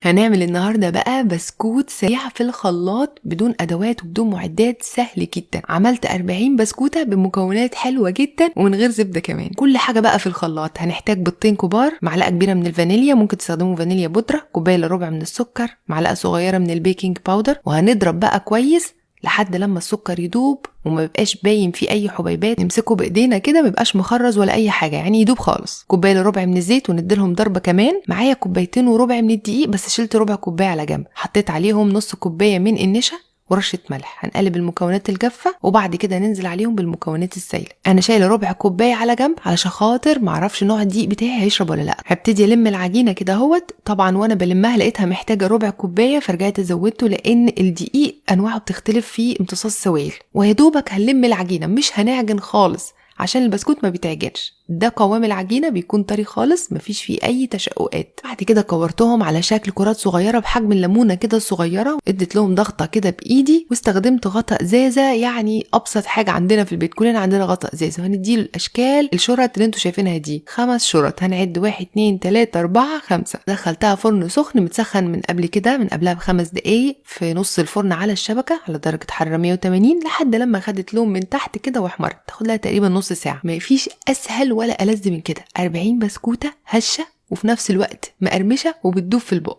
هنعمل النهاردة بقى بسكوت سريع في الخلاط بدون أدوات وبدون معدات، سهل جدا. عملت 40 بسكوتة بمكونات حلوة جدا ومن غير زبدة كمان. كل حاجة بقى في الخلاط. هنحتاج بيضتين كبار، معلقة كبيرة من الفانيليا، ممكن تستخدموا فانيليا بودرة، كوباية الا ربع من السكر، معلقة صغيرة من البيكنج باودر، وهنضرب بقى كويس لحد لما السكر يدوب وما بيبقاش باين فيه اي حبيبات. نمسكه بايدينا كده ما يبقاش مخرز ولا اي حاجه، يعني يدوب خالص. كوبايه الا ربع من الزيت ونديلهم ضربه كمان. معايا كوبايتين وربع من الدقيق بس شلت ربع كوبايه على جنب. حطيت عليهم نص كوبايه من النشا ورشه ملح. هنقلب المكونات الجافه وبعد كده ننزل عليهم بالمكونات السائله. انا شايله ربع كوبايه على جنب علشان خاطر معرفش نوع الدقيق بتاعي هيشرب ولا لا. هبتدي الم العجينه كده اهوت. طبعا وانا بلمها لقيتها محتاجه ربع كوبايه فرجعت زودته، لان الدقيق انواعه بتختلف في امتصاص السوائل. ويا دوبك هنلم العجينه، مش هنعجن خالص عشان البسكوت ما بيتعجنش. ده قوام العجينه بيكون طري خالص، مفيش فيه اي تشققات. بعد كده كورتهم على شكل كرات صغيره بحجم الليمونه كده صغيره، اديت لهم ضغطه كده بايدي واستخدمت غطاء ازازه، يعني ابسط حاجه عندنا في البيت، كلنا عندنا غطاء ازازه. وهنديله الاشكال الشرط اللي انتوا شايفينها دي 5 شرط. هنعد 1 2 3 4 5. دخلتها فرن سخن متسخن من قبل كده، من قبلها ب5 دقايق في نص الفرن على الشبكه على درجه حراره 180 لحد لما خدت لون من تحت كده واحمرت. تاخد لها تقريبا نص ساعه. مفيش اسهل ولا ألذ من كده. 40 بسكوتة هشة وفي نفس الوقت مقرمشة وبتدوب في البق.